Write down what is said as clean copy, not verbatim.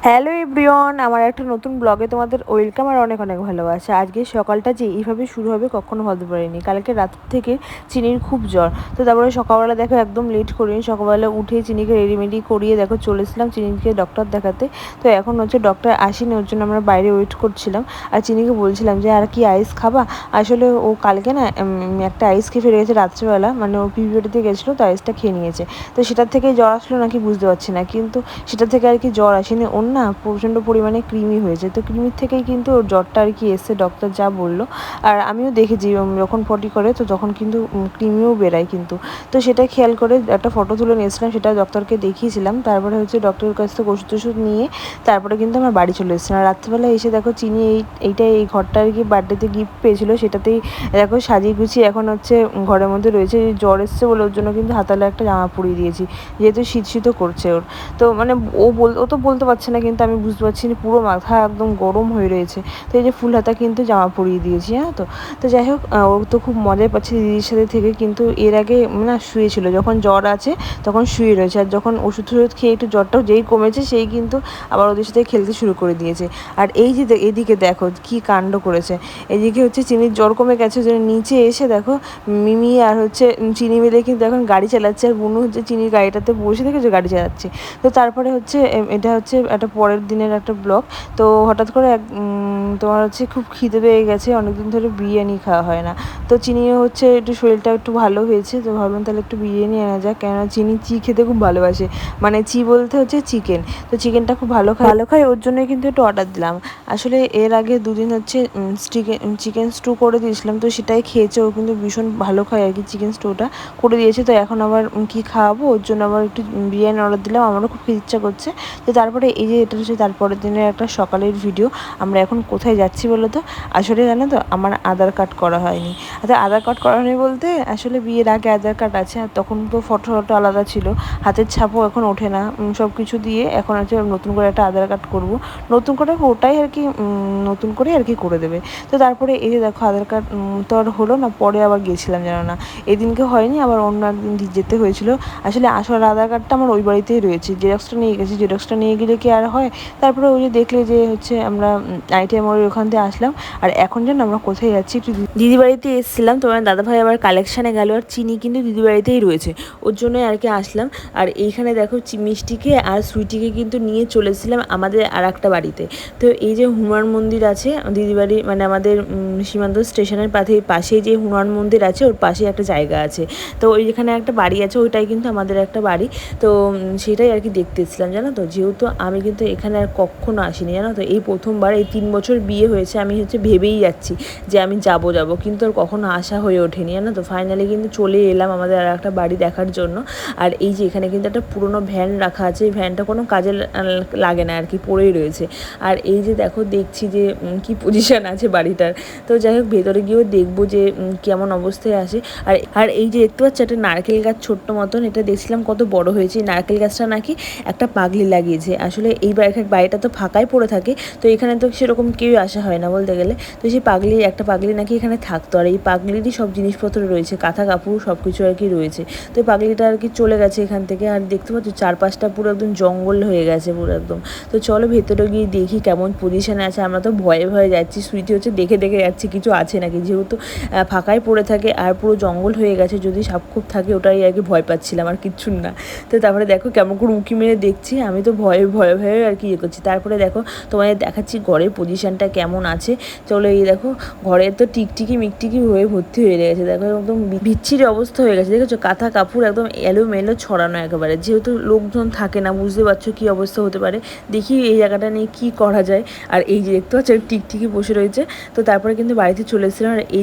Hello everyone, আমার একটা নতুন ব্লগে তোমাদের ওয়েলকাম আর অনেক অনেক ভালোবাসা। আজকে সকালটা যে এইভাবে শুরু হবে কখনো ভাবতে পারিনি। কালকে রাত থেকে চিনির খুব জ্বর, তো তারপরে সকালবেলা দেখো একদম লেট করিনি, সকালবেলা উঠে চিনিকে রেডিমেডি করিয়ে দেখো চলেছিলাম চিনিকে ডক্টর দেখাতে। তো এখন হচ্ছে ডক্টর আসেনি, ওর জন্য আমরা বাইরে ওয়েট করছিলাম। আর চিনিকে বলছিলাম যে আর কি আইস খাবা। আসলে ও কালকে না একটা আইস খেয়ে ফেলে গেছে রাত্রেবেলা, মানে ও পিপিটিতে গেছিলো, তো আইসটা খেয়ে নিয়েছে। তো সেটার থেকে জ্বর আসলো নাকি বুঝতে পারছি না, কিন্তু সেটা থেকে আর কি জ্বর আসেনি, ওর না প্রচণ্ড পরিমাণে কৃমি হয়েছে। তো কৃমির থেকেই কিন্তু ওর জ্বরটা আর কি এসছে, ডক্টর যা বললো। আর আমিও দেখেছি যখন পটি করে তো তখন কিন্তু কৃমিও বেরায় কিন্তু। তো সেটা খেয়াল করে একটা ফটো তুলে নিয়েছিলাম, সেটা ডক্টরকে দেখিয়েছিলাম। তারপরে হচ্ছে ডক্টরের কাছ থেকে ওষুধ টষুধ নিয়ে তারপরে কিন্তু আমরা বাড়ি চলে এসেছিলাম। রাত্রিবেলা এসে দেখো চিনি এই ঘরটা আর কি বার্থডেতে গিফট পেয়েছিলো, সেটাতেই দেখো সাজিয়ে গুছিয়ে এখন হচ্ছে ঘরের মধ্যে রয়েছে। জ্বর এসছে বলে ওর জন্য কিন্তু হাতালে একটা জামা পরিয়ে দিয়েছি, যেহেতু শীতও করছে ওর। তো মানে ও তো বলতে পারছে না, কিন্তু আমি বুঝতে পারছি না, পুরো মাথা একদম গরম হয়ে রয়েছে। তো এই যে ফুল হাতা কিন্তু জামা পরিয়ে দিয়েছি, হ্যাঁ। তো যাই হোক, ও তো খুব মজাই পাচ্ছে দিদির সাথে থেকে। কিন্তু এর আগে না শুয়েছিল, যখন জ্বর আছে তখন শুয়ে রয়েছে, আর যখন ওষুধ খেয়ে একটু জ্বরটাও যেই কমেছে সেই কিন্তু আবার ওদের সাথে খেলতে শুরু করে দিয়েছে। আর এই যে এদিকে দেখো কি কাণ্ড করেছে। এদিকে হচ্ছে চিনির জ্বর কমে গেছে, যে নিচে এসে দেখো মিমি আর হচ্ছে চিনি মিলে কিন্তু এখন গাড়ি চালাচ্ছে, আর বুনু হচ্ছে চিনির গাড়িটাতে বসে থেকে যে গাড়ি চালাচ্ছে। তো তারপরে হচ্ছে এটা হচ্ছে একটা পরের দিনের একটা ব্লগ। তো হঠাৎ করে তোমার হচ্ছে খুব খিদে পেয়ে গেছে, অনেকদিন ধরে বিরিয়ানি খাওয়া হয় না। তো চিনিও হচ্ছে একটু শরীরটা একটু ভালো হয়েছে, তো ভাবলাম তাহলে একটু বিরিয়ানি আনা যাক, কেননা চিনি খেতে খুব ভালোবাসে। মানে বলতে হচ্ছে চিকেন, তো চিকেনটা খুব ভালো খায়, ওর জন্যই কিন্তু একটু অর্ডার দিলাম। আসলে এর আগে দুদিন হচ্ছে চিকেন স্টু করে দিয়েছিলাম, তো সেটাই খেয়েছে। ও কিন্তু ভীষণ ভালো খায় আর কি, চিকেন স্টুটা করে দিয়েছে। তো এখন আবার কি খাওয়াবো, ওর জন্য আবার একটু বিরিয়ানি অর্ডার দিলাম, আমারও খুব ইচ্ছা করছে। তো তারপরে এই যে এটা হচ্ছে তারপরের দিনের একটা সকালের ভিডিও। আমরা এখন কোথায় যাচ্ছি বলো তো? আসলে জানো তো, আমার আধার কার্ড করা হয়নি। আচ্ছা, আধার কার্ড করা হয়নি বলতে আসলে বিয়ের আগে আধার কার্ড আছে, আর তখন তো ফটো আলাদা ছিল, হাতের ছাপও এখন ওঠে না, সব কিছু দিয়ে এখন হচ্ছে নতুন করে একটা আধার কার্ড করব। নতুন করে ওটাই আর কি নতুন করে আর কি করে দেবে। তো তারপরে এই যে দেখো আধার কার্ড তো আর হলো না, পরে আবার গেছিলাম জানো না, এদিনকে হয়নি, আবার অন্য একদিন যেতে হয়েছিল। আসলে আসল আধার কার্ডটা আমার ওই বাড়িতেই রয়েছে, জেরক্সটা নিয়ে গেছি, জেরক্সটা নিয়ে গেলে কি আর হয়। তারপরে ওই যে দেখলে যে হচ্ছে আমরা আইটিআই মোড়ের ওখান থেকে আসলাম। আর এখন যেন আমরা কোথায় যাচ্ছি, একটু দিদি বাড়িতে এসেছিলাম, তোমার দাদাভাই আবার কালেকশানে গেল, আর চিনি কিন্তু দিদি বাড়িতেই রয়েছে, ওর জন্যই আর কি আসলাম। আর এইখানে দেখো মিষ্টিকে আর সুইটিকে কিন্তু নিয়ে চলেছিলাম আমাদের আর একটা বাড়িতে। তো এই যে হনুমান মন্দির আছে দিদি বাড়ি, মানে আমাদের সীমান্ত স্টেশনের পাশেই যে হনুমান মন্দির আছে, ওর পাশেই একটা জায়গা আছে। তো ওইখানে একটা বাড়ি আছে, ওইটাই কিন্তু আমাদের একটা বাড়ি। তো সেটাই আর কি দেখতে এসেছিলাম জানো তো। যেহেতু আমি কিন্তু এখানে আর কখনো আসিনি জানো তো, এই প্রথমবার, এই 3 বছর বিয়ে হয়েছে, আমি হচ্ছে ভেবেই যাচ্ছি যে আমি যাব, কিন্তু আর কখনো আসা হয়ে ওঠেনি জানো তো। ফাইনালি কিন্তু চলে এলাম আমাদের আর একটা বাড়ি দেখার জন্য। আর এই যে এখানে কিন্তু একটা পুরোনো ভ্যান রাখা আছে, এই ভ্যানটা কোনো কাজে লাগে না আর কি, পড়েই রয়েছে। আর এই যে দেখো দেখছি যে কি পজিশন আছে বাড়িটার। তো যাই হোক, ভেতরে গিয়েও দেখবো যে কেমন অবস্থায় আছে। আর এই যে দেখতে পাচ্ছ একটা নারকেল গাছ ছোট্ট মতন, এটা দেখছিলাম কত বড় হয়েছে। নারকেল গাছটা নাকি একটা পাগলি লাগিয়েছে। আসলে এই বাড়িটা তো ফাঁকাই পড়ে থাকে, তো এখানে তো সেরকম কেউই আসা হয় না বলতে গেলে। তো সেই একটা পাগলি নাকি এখানে থাকতো, আর এই পাগলিরই সব জিনিসপত্র রয়েছে, কাঁথা কাপড় সব কিছু আর কি রয়েছে। তো এই পাগলিটা আর কি চলে গেছে এখান থেকে। আর দেখতে পাচ্ছ চারপাশটা পুরো একদম জঙ্গল হয়ে গেছে পুরো একদম। তো চলো ভেতরে গিয়ে দেখি কেমন পজিশনে আছে। আমরা তো ভয়ে ভয়ে যাচ্ছি, সুইটি হচ্ছে দেখে যাচ্ছি কিছু আছে নাকি, যেহেতু ফাঁকায় পড়ে থাকে আর পুরো জঙ্গল হয়ে গেছে, যদি সাপ খুব থাকে ওটাই আর কি ভয় পাচ্ছিলাম, আর কিচ্ছু না। তো তারপরে দেখো কেমন করে উঁকি মেরে দেখছি, আমি তো ভয়ে আর কি করছি। তারপরে দেখো তোমাদের দেখাচ্ছি ঘরের পজিশনটা কেমন আছে। চলো এই দেখো, ঘরের তো টিকটিকি মিকটিকি হয়ে ভর্তি হয়ে গেছে, দেখো একদম বিচ্ছিরি অবস্থা হয়ে গেছে। দেখেছো কাঁথা কাপড় একদম এলোমেলো ছড়ানো একেবারে, যেহেতু লোকজন থাকে না, বুঝতে পারছো কী অবস্থা হতে পারে। দেখি এই জায়গাটা নিয়ে কী করা যায়। আর এই যে দেখতে পাচ্ছ টিকটিকি বসে রয়েছে। তো তারপরে কিন্তু বাড়িতে চলে এসেছিলাম। আর এই